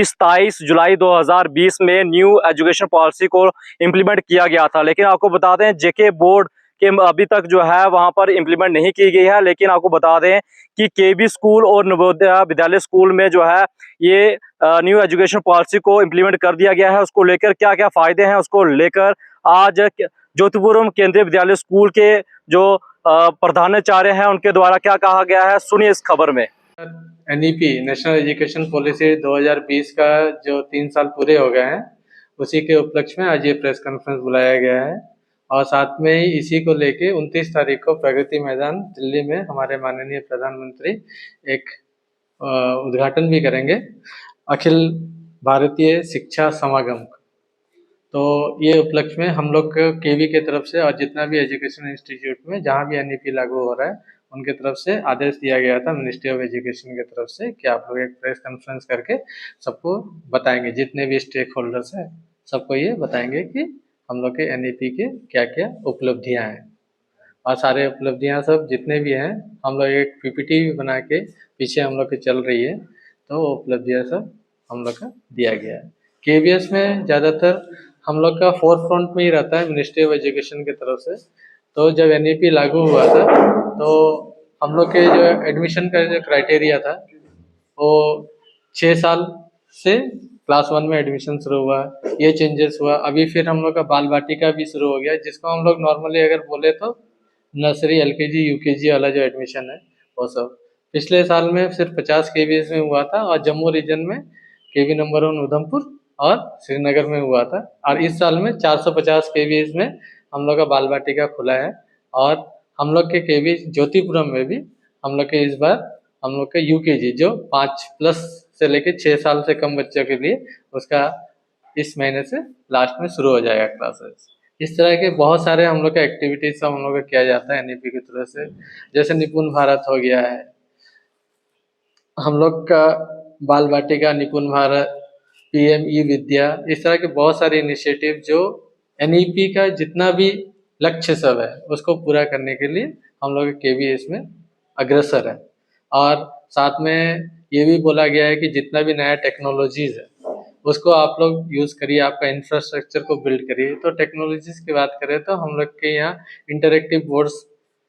27 जुलाई 2020 में new education policy को implement किया गया था। लेकिन आपको बता दें जेके बोर्ड के अभी तक जो है वहां पर इम्प्लीमेंट नहीं की गई है। लेकिन आपको बता दें कि केबी स्कूल और नवोदय विद्यालय स्कूल में जो है ये न्यू एजुकेशन पॉलिसी को इम्प्लीमेंट कर दिया गया है। उसको लेकर क्या क्या फायदे हैं उसको लेकर आज ज्योतिपुरम केंद्रीय विद्यालय स्कूल के जो प्रधानाचार्य हैं उनके द्वारा क्या कहा गया है, सुनिए इस खबर में। एनईपी नेशनल एजुकेशन पॉलिसी 2020 का जो 3 साल पूरे हो गए हैं, उसी के उपलक्ष्य में आज ये प्रेस कॉन्फ्रेंस बुलाया गया है। और साथ में ही इसी को लेके 29 तारीख को प्रगति मैदान दिल्ली में हमारे माननीय प्रधानमंत्री एक उद्घाटन भी करेंगे अखिल भारतीय शिक्षा समागम। तो ये उपलक्ष्य में हम लोग केवी के तरफ से और जितना भी एजुकेशन इंस्टीट्यूट में जहाँ भी एनईपी लागू हो रहा है उनके तरफ से आदेश दिया गया था मिनिस्ट्री ऑफ एजुकेशन के तरफ से कि आप लोग एक प्रेस कॉन्फ्रेंस करके सबको बताएंगे, जितने भी स्टेक होल्डर्स हैं सबको ये बताएंगे कि हम लोग के एनईपी के क्या क्या उपलब्धियां हैं। और सारे उपलब्धियां सब जितने भी हैं हम लोग एक पीपीटी भी बना के पीछे हम लोग की चल रही है, तो उपलब्धियां सब हम लोग का दिया गया है। केवीएस में ज़्यादातर हम लोग का फोर फ्रंट में ही रहता है मिनिस्ट्री ऑफ एजुकेशन की तरफ से। तो जब एनईपी लागू हुआ था तो हम लोग के जो एडमिशन का जो क्राइटेरिया था वो 6 साल से क्लास 1 में एडमिशन शुरू हुआ, ये चेंजेस हुआ। अभी फिर हम लोग का बाल बाटिका भी शुरू हो गया, जिसको हम लोग नॉर्मली अगर बोले तो नर्सरी एलकेजी यूकेजी वाला जो एडमिशन है वो सब पिछले साल में सिर्फ 50 केवीएस में हुआ था और जम्मू रीजन में केवी नंबर 1 उधमपुर और श्रीनगर में हुआ था। और इस साल में 450 केवीएस में हम लोग का बाल बाटिका खुला है। और हम लोग के केवी ज्योतिपुरम में भी हम लोग के इस बार हम लोग के यूकेजी जो 5+ से लेके 6 साल से कम बच्चों के लिए उसका इस महीने से लास्ट में शुरू हो जाएगा क्लासेस। इस तरह के बहुत सारे हम लोग का एक्टिविटीज सब हम लोग का किया जाता है एनईपी की तरफ से, जैसे निपुण भारत हो गया है, हम लोग का बाल बाटिका, निपुण भारत, पीएम ई विद्या, इस तरह के बहुत सारे इनिशिएटिव जो एनईपी का जितना भी लक्ष्य सब है उसको पूरा करने के लिए हम लोग केवी इसमें अग्रसर है। और साथ में ये भी बोला गया है कि जितना भी नया टेक्नोलॉजीज है उसको आप लोग यूज़ करिए, आपका इंफ्रास्ट्रक्चर को बिल्ड करिए। तो टेक्नोलॉजीज की बात करें तो हम लोग के यहाँ इंटरेक्टिव बोर्ड्स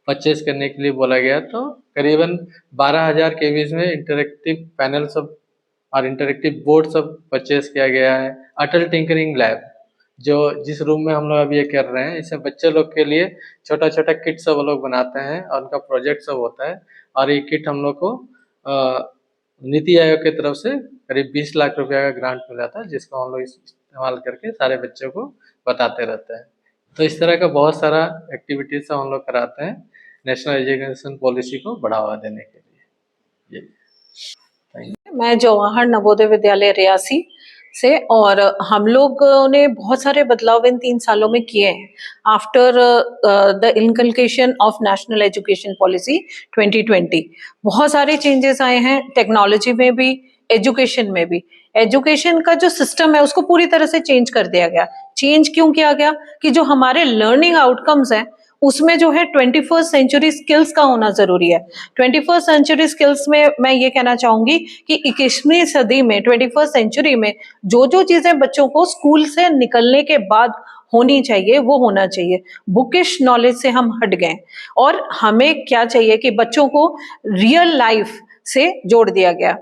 परचेज करने के लिए बोला गया, तो करीबन 12,000 केवीज में इंटरेक्टिव पैनल सब और इंटरेक्टिव बोर्ड सब परचेज किया गया है। अटल टिंकरिंग लैब जो जिस रूम में हम लोग अभी ये कर रहे हैं, इससे बच्चे लोग के लिए छोटा छोटा किट सब वो लोग बनाते हैं और उनका प्रोजेक्ट सब होता है। और ये किट हम लोग को नीति आयोग की तरफ से करीब 20 लाख रुपया का ग्रांट मिला था, जिसको हम लोग इस्तेमाल करके सारे बच्चों को बताते रहते हैं। तो इस तरह का बहुत सारा एक्टिविटीज सब हम लोग कराते हैं नेशनल एजुकेशन पॉलिसी को बढ़ावा देने के लिए। मैं जवाहर नवोदय विद्यालय रियासी से, और हम लोगों ने बहुत सारे बदलाव इन 3 सालों में किए हैं after the inculcation of national education policy 2020। बहुत सारे चेंजेस आए हैं टेक्नोलॉजी में भी, एजुकेशन में भी। एजुकेशन का जो सिस्टम है उसको पूरी तरह से चेंज कर दिया गया। चेंज क्यों किया गया कि जो हमारे लर्निंग आउटकम्स हैं उसमें जो है 21st सेंचुरी स्किल्स का होना जरूरी है। 21st सेंचुरी स्किल्स में मैं ये कहना चाहूंगी कि 21वीं सदी में 21st सेंचुरी में जो जो चीजें बच्चों को स्कूल से निकलने के बाद होनी चाहिए वो होना चाहिए। बुकिश नॉलेज से हम हट गए और हमें क्या चाहिए कि बच्चों को रियल लाइफ से जोड़ दिया गया।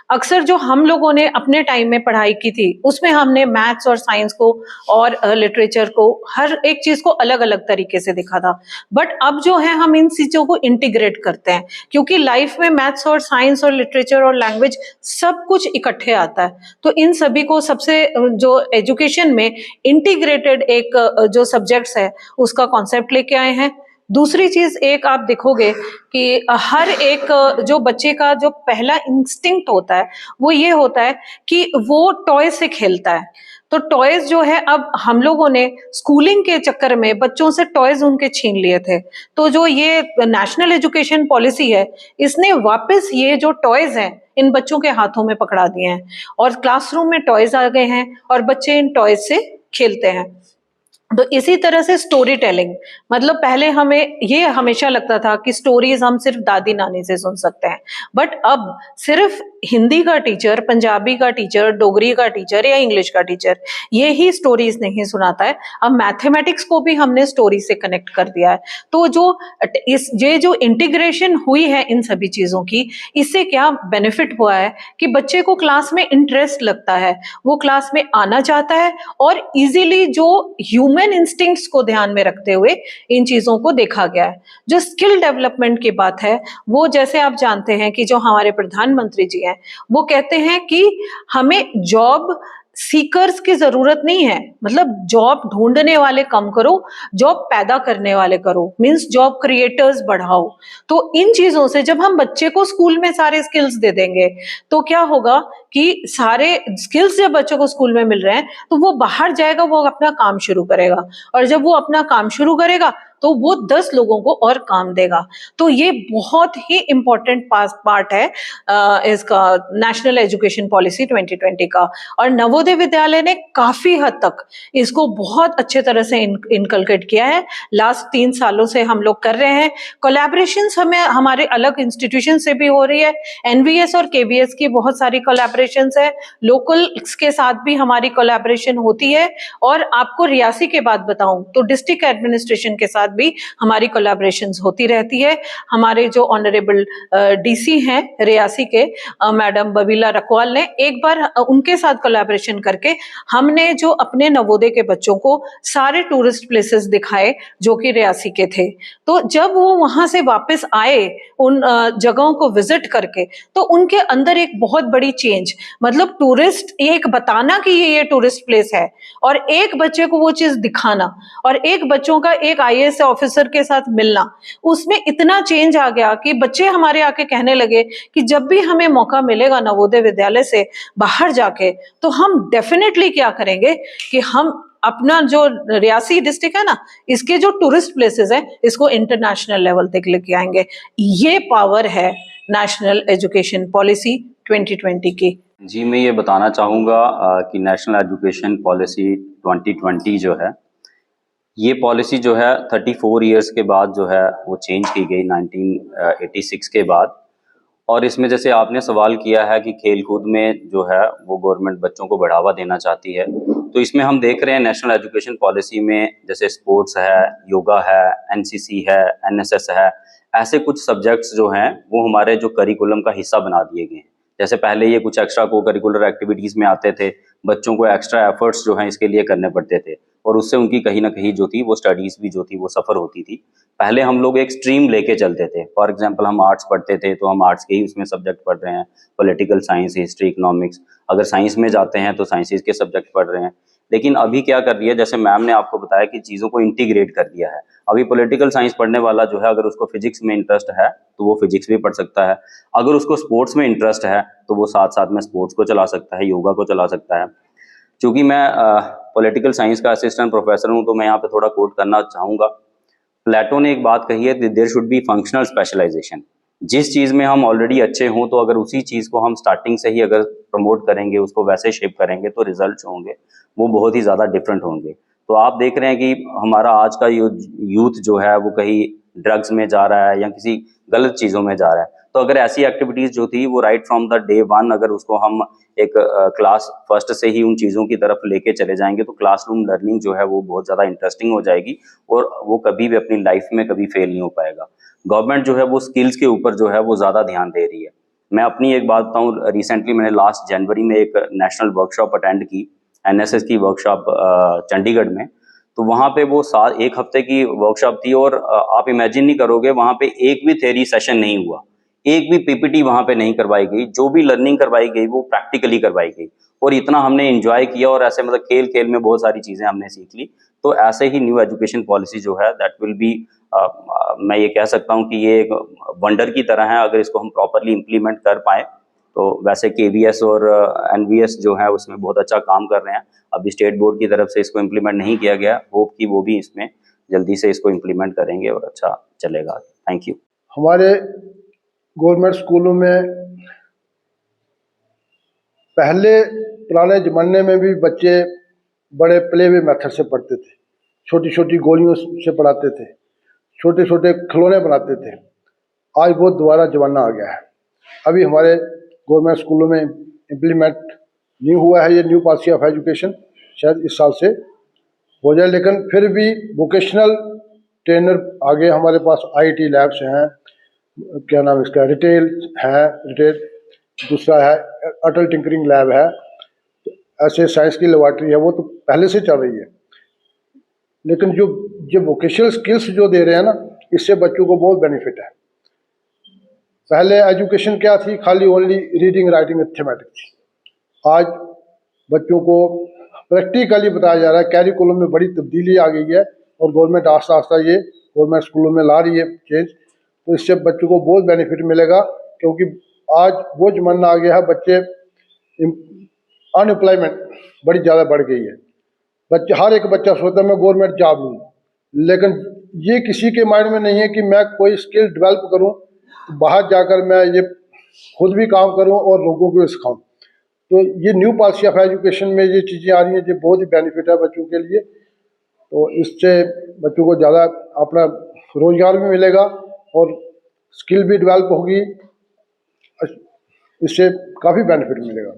अक्सर जो हम लोगों ने अपने टाइम में पढ़ाई की थी उसमें हमने मैथ्स और साइंस को और लिटरेचर को, हर एक चीज को अलग अलग तरीके से देखा था। बट अब जो है हम इन चीजों को इंटीग्रेट करते हैं, क्योंकि लाइफ में मैथ्स और साइंस और लिटरेचर और लैंग्वेज सब कुछ इकट्ठे आता है। तो इन सभी को सबसे जो एजुकेशन में इंटीग्रेटेड एक जो सब्जेक्ट्स है उसका कॉन्सेप्ट लेके आए हैं। दूसरी चीज एक आप देखोगे कि हर एक जो बच्चे का जो पहला इंस्टिंक्ट होता है वो ये होता है कि वो टॉय से खेलता है। तो टॉयज जो है अब हम लोगों ने स्कूलिंग के चक्कर में बच्चों से टॉयज उनके छीन लिए थे। तो जो ये नेशनल एजुकेशन पॉलिसी है इसने वापस ये जो टॉयज हैं इन बच्चों के हाथों में पकड़ा दिए हैं और क्लासरूम में टॉयज आ गए हैं और बच्चे इन टॉयज से खेलते हैं। तो इसी तरह से स्टोरी टेलिंग, मतलब पहले हमें ये हमेशा लगता था कि स्टोरीज हम सिर्फ दादी नानी से सुन सकते हैं, बट अब सिर्फ हिंदी का टीचर, पंजाबी का टीचर, डोगरी का टीचर या इंग्लिश का टीचर ये ही स्टोरीज नहीं सुनाता है। अब मैथमेटिक्स को भी हमने स्टोरी से कनेक्ट कर दिया है। तो ये जो इंटीग्रेशन हुई है इन सभी चीजों की, इससे क्या बेनिफिट हुआ है कि बच्चे को क्लास में इंटरेस्ट लगता है, वो क्लास में आना चाहता है और इजीली जो ह्यूमन इंस्टिंक्ट्स को ध्यान में रखते हुए इन चीजों को देखा गया है। जो स्किल डेवलपमेंट की बात है, वो जैसे आप जानते हैं कि जो हमारे प्रधानमंत्री जी हैं, वो कहते हैं कि हमें जॉब सीकर्स की जरूरत नहीं है, मतलब जॉब ढूंढने वाले कम करो, जॉब पैदा करने वाले करो, मींस जॉब क्रिएटर्स बढ़ाओ। तो इन चीजों से जब हम बच्चे को स्कूल में सारे स्किल्स दे देंगे तो क्या होगा कि सारे स्किल्स जब बच्चों को स्कूल में मिल रहे हैं तो वो बाहर जाएगा, वो अपना काम शुरू करेगा, और जब वो अपना काम शुरू करेगा तो वो 10 लोगों को और काम देगा। तो ये बहुत ही इंपॉर्टेंट पार्ट है इसका नेशनल एजुकेशन पॉलिसी 2020 का। और नवोदय विद्यालय ने काफी हद तक इसको बहुत अच्छे तरह से इनकलकेट किया है। लास्ट 3 सालों से हम लोग कर रहे हैं। कोलैबोरेशंस हमें हमारे अलग इंस्टीट्यूशन से भी हो रही है। एनवीएस और केवीएस की बहुत सारी कोलैबोरेशंस है, लोकल के साथ भी हमारी कोलैबोरेशन होती है। और आपको रियासी के बात बताऊं तो डिस्ट्रिक्ट एडमिनिस्ट्रेशन के साथ भी हमारी कोलैबोरेशंस होती रहती है। हमारे जो ऑनरेबल डीसी हैं रियासी के मैडम बबीला रकवाल ने एक बार उनके साथ कोलैबोरेशन करके हमने जो अपने नवोदय के बच्चों को सारे टूरिस्ट प्लेसेस दिखाए जो कि रियासी के थे। तो जब वो वहां से वापस आए उन जगहों को विजिट करके, तो उनके अंदर एक बहुत बड़ी चेंज, मतलब टूरिस्ट एक बताना कि ये टूरिस्ट प्लेस है और एक बच्चे को वो चीज दिखाना और एक बच्चों का एक आईएएस ऑफिसर के साथ मिलना, उसमें इतना चेंज आ गया कि बच्चे हमारे आके कहने लगे कि जब भी हमें मौका मिलेगा नवोदय विद्यालय से बाहर जाके तो हम डेफिनेटली क्या करेंगे कि हम अपना जो रियासी डिस्ट्रिक्ट है ना, इसके जो टूरिस्ट प्लेसेस हैं इसको इंटरनेशनल लेवल तक लेके आएंगे। ये पावर है नेशनल एजुकेशन पॉलिसी 2020 की। जी, मैं ये बताना चाहूँगा कि नेशनल एजुकेशन पॉलिसी 2020 जो है, ये पॉलिसी जो है 34 इयर्स के बाद जो है वो चेंज की गई 1986 के बाद। और इसमें जैसे आपने सवाल किया है कि खेल कूद में जो है वो गवर्नमेंट बच्चों को बढ़ावा देना चाहती है, तो इसमें हम देख रहे हैं नेशनल एजुकेशन पॉलिसी में जैसे स्पोर्ट्स है, योगा है, एनसीसी है, एनएसएस है, ऐसे कुछ सब्जेक्ट्स जो हैं वो हमारे जो करिकुलम का हिस्सा बना दिए गए हैं। जैसे पहले ये कुछ एक्स्ट्रा को करिकुलर एक्टिविटीज़ में आते थे, बच्चों को एक्स्ट्रा एफर्ट्स जो हैं इसके लिए करने पड़ते थे और उससे उनकी कहीं ना कहीं जो थी वो स्टडीज़ भी जो थी वो सफ़र होती थी। पहले हम लोग एक स्ट्रीम लेके चलते थे, फॉर एग्जांपल हम आर्ट्स पढ़ते थे तो हम आर्ट्स के ही उसमें सब्जेक्ट पढ़ रहे हैं, पॉलिटिकल साइंस, हिस्ट्री, इकोनॉमिक्स। अगर साइंस में जाते हैं तो साइंसेस के सब्जेक्ट पढ़ रहे हैं। लेकिन अभी क्या कर रही है, जैसे मैम ने आपको बताया कि चीज़ों को इंटीग्रेट कर दिया है। अभी पॉलिटिकल साइंस पढ़ने वाला जो है अगर उसको फिजिक्स में इंटरेस्ट है तो वो फिजिक्स भी पढ़ सकता है, अगर उसको स्पोर्ट्स में इंटरेस्ट है तो वो साथ साथ में स्पोर्ट्स को चला सकता है, योगा को चला सकता है। चूँकि मैं पॉलिटिकल साइंस का असिस्टेंट प्रोफेसर हूँ तो मैं यहाँ पे थोड़ा कोट करना चाहूँगा। प्लेटो ने एक बात कही है कि there should be functional specialization. जिस चीज़ में हम ऑलरेडी अच्छे हों तो अगर उसी चीज़ को हम स्टार्टिंग से ही अगर प्रमोट करेंगे, उसको वैसे शेप करेंगे तो रिजल्ट्स होंगे वो बहुत ही ज़्यादा डिफरेंट होंगे। तो आप देख रहे हैं कि हमारा आज का यूथ जो है वो कहीं ड्रग्स में जा रहा है या किसी गलत चीज़ों में जा रहा है। तो अगर ऐसी एक्टिविटीज़ जो थी वो right from the day one अगर उसको हम एक क्लास फर्स्ट से ही उन चीज़ों की तरफ लेके चले जाएंगे तो क्लासरूम लर्निंग जो है वो बहुत ज़्यादा इंटरेस्टिंग हो जाएगी और वो कभी भी अपनी लाइफ में कभी फेल नहीं हो पाएगा। गवर्नमेंट जो है वो स्किल्स के ऊपर जो है वो ज़्यादा ध्यान दे रही है। मैं अपनी एक बात बताऊँ, रिसेंटली मैंने लास्ट जनवरी में एक नेशनल वर्कशॉप अटेंड की, एनएसएस की वर्कशॉप चंडीगढ़ में। तो वहाँ पे वो 1 हफ्ते की वर्कशॉप थी और आप इमेजिन नहीं करोगे वहाँ पे एक भी थ्योरी सेशन नहीं हुआ, एक भी पीपीटी वहाँ पे नहीं करवाई गई। जो भी लर्निंग करवाई गई वो प्रैक्टिकली करवाई गई और इतना हमने एंजॉय किया और ऐसे मतलब खेल खेल में बहुत सारी चीज़ें हमने सीख ली। तो ऐसे ही न्यू एजुकेशन पॉलिसी जो है दैट विल बी, मैं ये कह सकता हूँ कि ये एक वंडर की तरह है अगर इसको हम प्रॉपरली इम्प्लीमेंट कर पाए। तो वैसे केवीएस और एनवीएस जो है उसमें बहुत अच्छा काम कर रहे हैं। अभी स्टेट बोर्ड की तरफ से इसको इम्प्लीमेंट नहीं किया गया, होप कि वो भी इसमें जल्दी से इसको इम्प्लीमेंट करेंगे और अच्छा चलेगा। Thank you. हमारे गवर्नमेंट स्कूलों में पहले पुराने ज़माने में भी बच्चे बड़े प्ले वे मेथड से पढ़ते थे, छोटी छोटी गोलियों से पढ़ाते थे, छोटे छोटे खिलौने बनाते थे। आज वो दोबारा ज़माना आ गया है। अभी हमारे गवर्नमेंट स्कूलों में इम्प्लीमेंट नहीं हुआ है ये न्यू पॉलिसी ऑफ एजुकेशन, शायद इस साल से हो जाए। लेकिन फिर भी वोकेशनल ट्रेनर आगे हमारे पास आईटी लैब्स हैं, क्या नाम इसका, रिटेल दूसरा है अटल टिंकरिंग लैब है, ऐसे साइंस की लेबॉर्ट्री है, वो तो पहले से चल रही है। लेकिन जो वोकेशनल स्किल्स जो दे रहे हैं ना, इससे बच्चों को बहुत बेनिफिट है। पहले एजुकेशन क्या थी, खाली ओनली रीडिंग राइटिंग मैथमेटिक्स थी। आज बच्चों को प्रैक्टिकली बताया जा रहा है, कैरिकुलम में बड़ी तब्दीली आ गई है और गवर्नमेंट आस्ता आस्ता ये गवर्नमेंट स्कूलों में ला रही है चेंज। तो इससे बच्चों को बहुत बेनिफिट मिलेगा, क्योंकि आज वो जमाना आ गया है, बच्चे अनएम्प्लॉयमेंट बड़ी ज़्यादा बढ़ गई है। बच्चे, हर एक बच्चा सोचता है मैं गवर्नमेंट जॉब लूँ, लेकिन ये किसी के माइंड में नहीं है कि मैं कोई स्किल डेवलप करूँ, बाहर जाकर मैं ये खुद भी काम करूँ और लोगों को सिखाऊँ। तो ये न्यू पॉलिसी ऑफ एजुकेशन में ये चीज़ें आ रही हैं, ये बहुत ही बेनिफिट है बच्चों के लिए। तो इससे बच्चों को ज़्यादा अपना रोजगार भी मिलेगा और स्किल भी डेवलप होगी, इससे काफ़ी बेनिफिट मिलेगा।